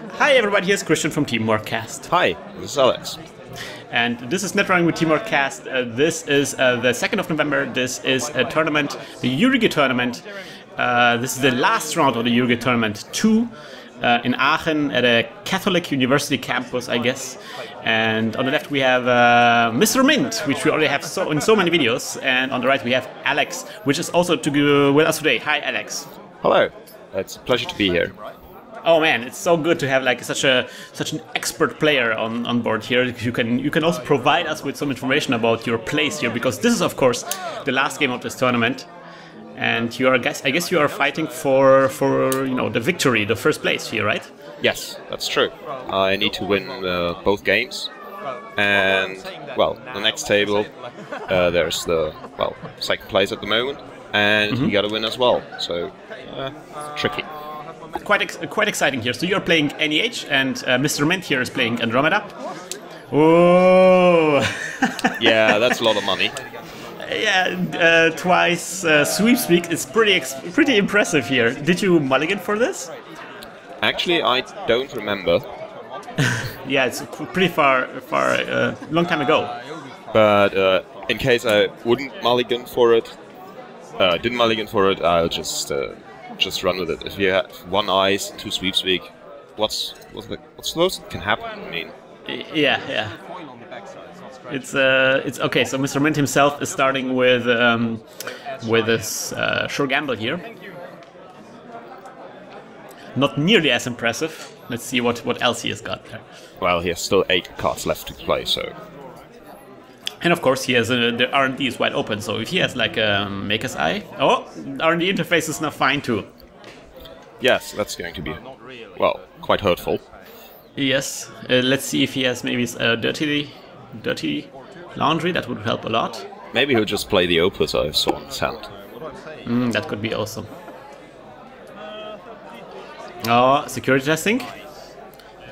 Hi everybody, here's Krystian from TeamworkCast. Hi, this is Alex. And this is Netrunner with TeamworkCast. This is the 2nd of November. This is a tournament, the Euregio tournament. This is the last round of the Euregio tournament 2 in Aachen at a Catholic university campus, I guess. And on the left we have Mr. Mint, which we already have in so many videos. And on the right we have Alex, which is also with us today. Hi, Alex. Hello. It's a pleasure to be here. Oh man, it's so good to have like such an expert player on board here. You can also provide us with some information about your place here, because this is of course the last game of this tournament, and I guess you are fighting for the victory, the first place here, right? Yes, that's true. I need to win both games, and well, the next table there's the second place at the moment, and you got to win as well. So tricky. Quite exciting here. So you're playing NEH, and Mr. Mint here is playing Andromeda. Oh! Yeah, that's a lot of money. Yeah, twice sweepspeak. It's pretty impressive here. Did you mulligan for this? Actually, I don't remember. Yeah, it's pretty far, long time ago. But in case I wouldn't mulligan for it, didn't mulligan for it, I'll just run with it. If you have one ice, two sweepspeak, what's the most that can happen? I mean, yeah. It's okay. So Mr. Mint himself is starting with this sure gamble here. Not nearly as impressive. Let's see what else he has got there. Well, he has still 8 cards left to play, so. And of course he has the R&D is wide open, so if he has like a Maker's Eye... Oh, R&D interface is now fine too. Yes, that's going to be, well, quite hurtful. Yes, let's see if he has maybe dirty laundry, that would help a lot. Maybe he'll just play the Opus I saw on his hand. That could be awesome. Oh, security testing.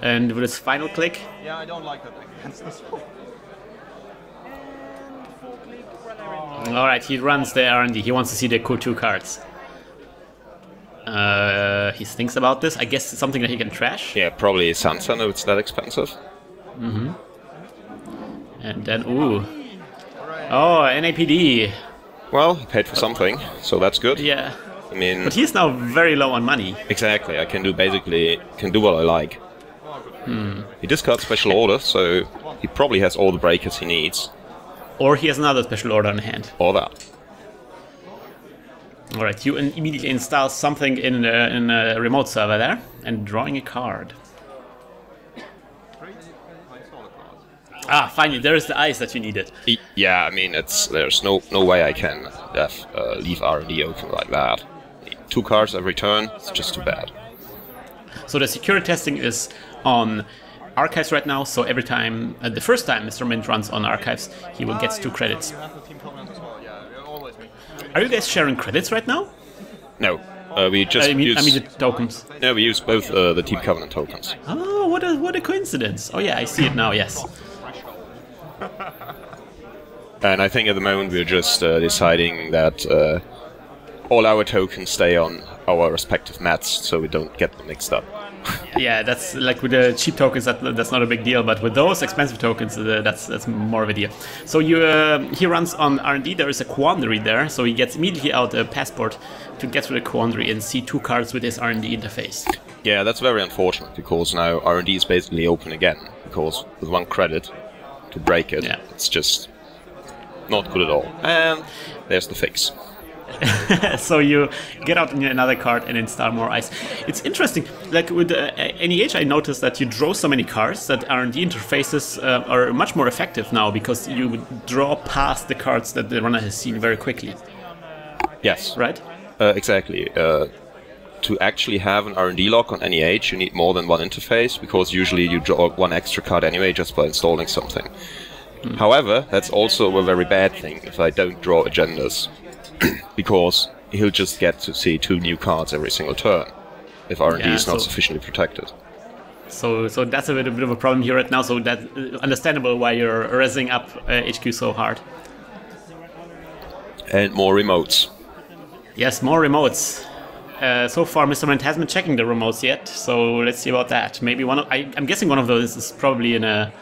And with his final click... Yeah, I don't like that against this one. Alright, he runs the R&D. He wants to see the Q2 cards. He thinks about this. I guess it's something that he can trash. Yeah, probably Sansan if it's that expensive. And then, ooh. Oh, NAPD. Well, he paid for something, so that's good. Yeah. I mean... But he's now very low on money. Exactly, I can do what I like. He discards special order, so he probably has all the breakers he needs. Or he has another special order in hand. Or that. Alright, you immediately install something in a remote server there, and drawing a card. Ah, finally, there is the ice that you needed. Yeah, I mean, there's no way I can leave R&D open like that. 2 cards every turn, it's just too bad. So the security testing is on Archives right now, so every time, the first time Mr. Mint runs on Archives, he will get 2 credits. Are you guys sharing credits right now? No, we just use... I mean the tokens. No, we use both the Team Covenant tokens. Oh, what a coincidence. Oh yeah, I see it now, yes. And I think at the moment we're just deciding that all our tokens stay on our respective mats, so we don't get them mixed up. Yeah, that's like with the cheap tokens, that's not a big deal, but with those expensive tokens, that's more of a deal. So he runs on R&D. There is a quandary there, so he gets immediately out a passport to get to the quandary and see 2 cards with his R&D interface. Yeah, that's very unfortunate, because now R&D is basically open again, because with 1 credit to break it, it's just not good at all. And there's the fix. So you get out another card and install more ice. It's interesting, like with NEH I noticed that you draw so many cards that R&D interfaces are much more effective now, because you draw past the cards that the runner has seen very quickly. Yes. Right? Exactly. To actually have an R&D lock on NEH you need more than 1 interface, because usually you draw 1 extra card anyway just by installing something. However, that's also a very bad thing if I don't draw agendas. Because he'll just get to see 2 new cards every single turn, if R&D is not sufficiently protected. So that's a bit of a problem here right now, so that's understandable why you're raising up HQ so hard. And more remotes. Yes, more remotes. so far Mr. Mint hasn't been checking the remotes yet, so let's see about that. Maybe I'm guessing one of those is probably in a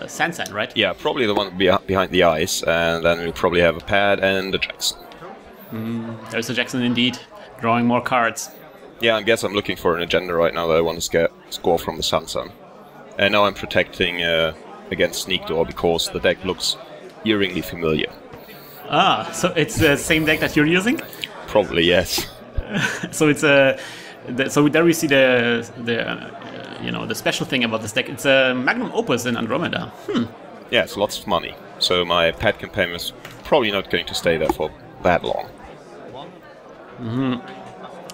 sand sign, right? Yeah, probably the one behind the ice, and then we'll probably have a pad and a Jackson. There's a Jackson indeed, drawing more cards. Yeah, I guess I'm looking for an agenda right now that I want to score from the Sansan. And now I'm protecting against Sneak Door because the deck looks eerily familiar. Ah, so it's the same deck that you're using? Probably, yes. So it's so there we see the special thing about this deck. It's a magnum opus in Andromeda. Yeah, it's lots of money. So my pet campaign is probably not going to stay there for that long.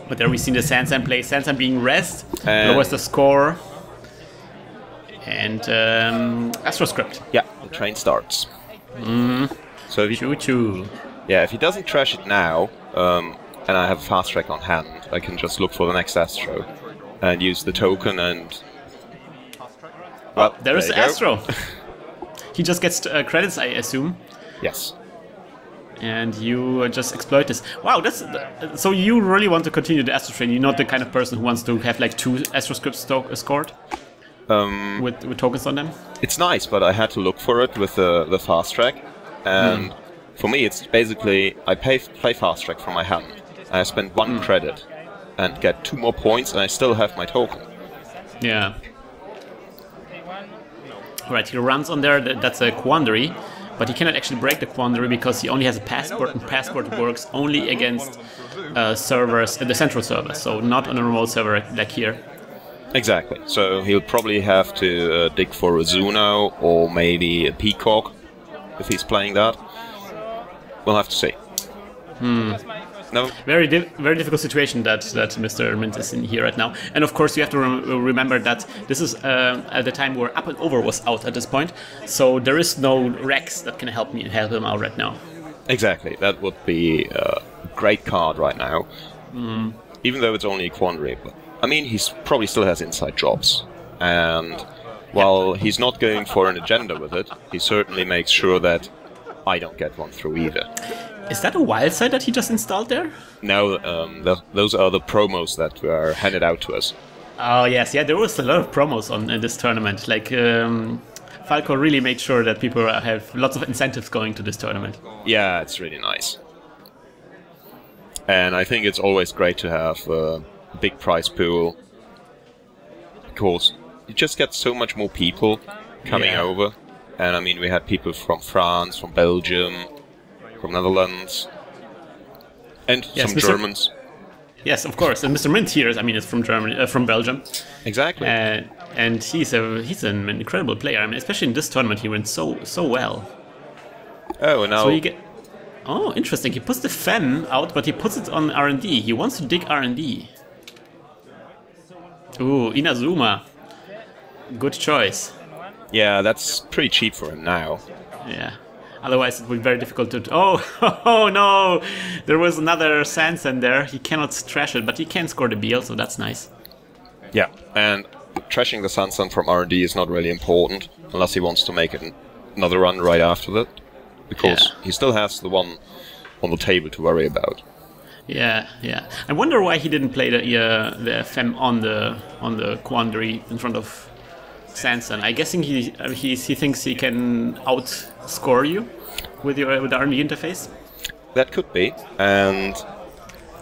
But there we see the Sansan play. Sansan being rest, And- lowers the score. And Astroscript. Yeah, the train starts. So if he, Choo-choo. if he doesn't trash it now, and I have a fast track on hand, I can just look for the next Astro and use the token and... Well, There is you the go. Astro. He just gets credits, I assume. Yes. And you just exploit this. Wow, that's so you really want to continue the Astro train. You're not the kind of person who wants to have like 2 Astroscripts scored with tokens on them. It's nice, but I had to look for it with the fast track, and for me it's basically I play fast track from my hand. I spend 1 credit and get 2 more points, and I still have my token. Yeah. Right, he runs on there. That's a quandary, but he cannot actually break the quandary because he only has a passport, and passport works only against servers, the central server, so not on a remote server like here. Exactly. So he'll probably have to dig for a Zuno or maybe a Peacock if he's playing that. We'll have to see. No. Very difficult situation that Mr. Mint is in here right now. And of course you have to remember that this is at the time where Up and Over was out at this point, so there is no Rex that can help him out right now. Exactly. That would be a great card right now. Even though it's only a quandary. But, I mean, he probably still has inside jobs. And while he's not going for an agenda with it, he certainly makes sure that I don't get one through either. Is that a wild side that he just installed there? No, those are the promos that were handed out to us. Oh yes, yeah, there was a lot of promos in this tournament. Like Falco really made sure that people have lots of incentives going to this tournament. Yeah, it's really nice. And I think it's always great to have a big prize pool, because you just get so much more people coming over. And I mean, we had people from France, from Belgium, from Netherlands, and some Germans. Yes, of course. And Mr. Mint here is from Germany, from Belgium. Exactly. And he's an incredible player. I mean, especially in this tournament, he went so well. Oh, and now So you get. Oh, interesting. He puts the Fen out, but he puts it on R&D. He wants to dig R&D. Ooh, Inazuma. Good choice. yeah, that's pretty cheap for him now. Yeah. Otherwise, it would be very difficult to. Oh no! There was another Sansan there. He cannot trash it, but he can score the BL, so that's nice. Yeah, and trashing the Sansan from R&D is not really important unless he wants to make another run right after that, because he still has the one on the table to worry about. Yeah. I wonder why he didn't play the Fem on the quandary in front of Sansan. I'm guessing he thinks he can outscore you with the R&D interface. That could be, and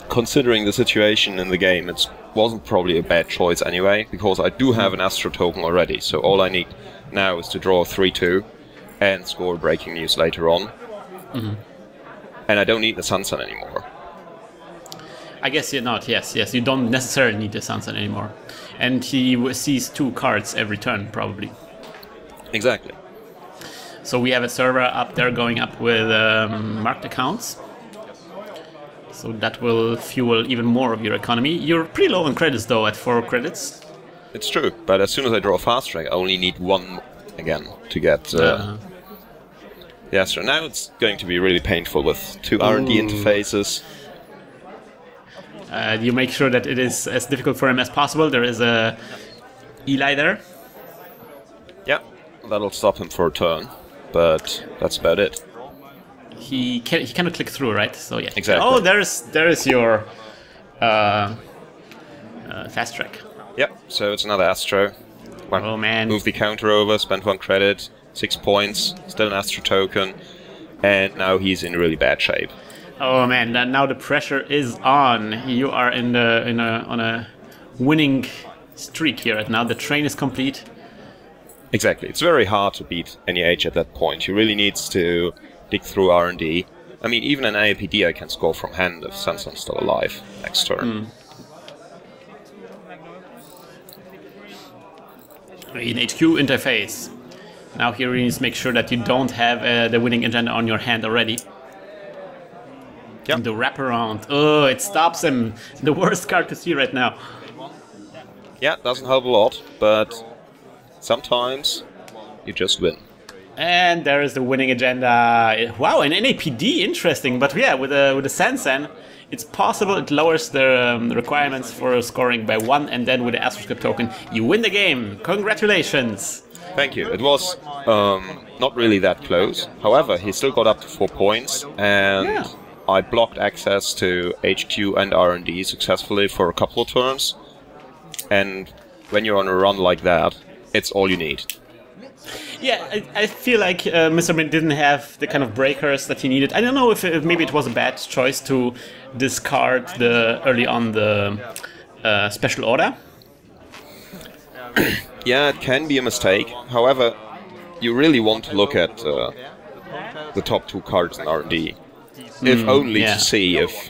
considering the situation in the game, it wasn't probably a bad choice anyway, because I do have an Astro token already, so all I need now is to draw a 3-2 and score breaking news later on. And I don't need the Sansan anymore. I guess you're not, yes, you don't necessarily need the Sansan anymore. And he sees 2 cards every turn, probably. Exactly. So we have a server up there going up with marked accounts. So that will fuel even more of your economy. You're pretty low on credits though, at 4 credits. It's true, but as soon as I draw a fast track, I only need 1 again to get... Yeah, so now it's going to be really painful with 2 R&D interfaces. You make sure that it is as difficult for him as possible. There is a Eli there. Yeah, that'll stop him for a turn, but that's about it. He cannot click through, right? So yeah. Exactly. Oh, there is your fast track. Yep, so it's another Astro. Oh man. Move the counter over, spend 1 credit, 6 points, still an Astro token, and now he's in really bad shape. Oh man, now the pressure is on. You are on a winning streak here right now. The train is complete. Exactly, it's very hard to beat NEH at that point. He really needs to dig through R&D. I mean, even an AAPD I can score from hand if Sansan's still alive next turn. In HQ interface. Now here you need to make sure that you don't have the winning agenda on your hand already. Yep. And the wraparound. Oh, it stops him. The worst card to see right now. Yeah, doesn't help a lot, but sometimes you just win. And there is the winning agenda. Wow, an NAPD, interesting. But yeah, with the Sansan, it's possible it lowers the requirements for scoring by 1, and then with the Astroscript token, you win the game. Congratulations. Thank you. It was not really that close. However, he still got up to 4 points, and I blocked access to HQ and R&D successfully for a couple of turns. And when you're on a run like that, it's all you need. Yeah, I feel like Mr. Mint didn't have the kind of breakers that he needed. I don't know if maybe it was a bad choice to discard early on the special order. Yeah, it can be a mistake. However, you really want to look at the top 2 cards in R&D, if only to see if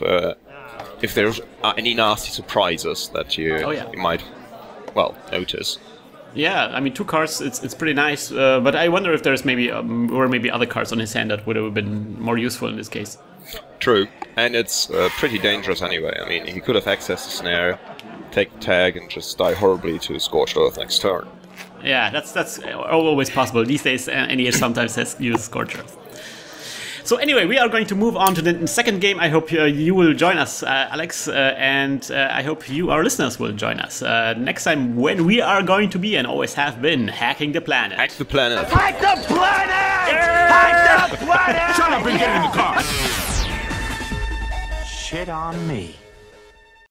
there's any nasty surprises that you might, well, notice. Yeah, I mean, 2 cards, it's pretty nice, but I wonder if there's maybe other cards on his hand that would have been more useful in this case. True, and it's pretty dangerous anyway. I mean, he could have accessed the snare, take the tag, and just die horribly to Scorched Earth next turn. Yeah, that's always possible. These days, NEH sometimes has used Scorched Earth. So anyway, we are going to move on to the second game. I hope you will join us, Alex, and I hope you, our listeners, will join us next time when we are going to be, and always have been, hacking the planet. Hack the planet! Hack the planet! Yeah! Hack the planet! Shut up and get in the car! Shit on me.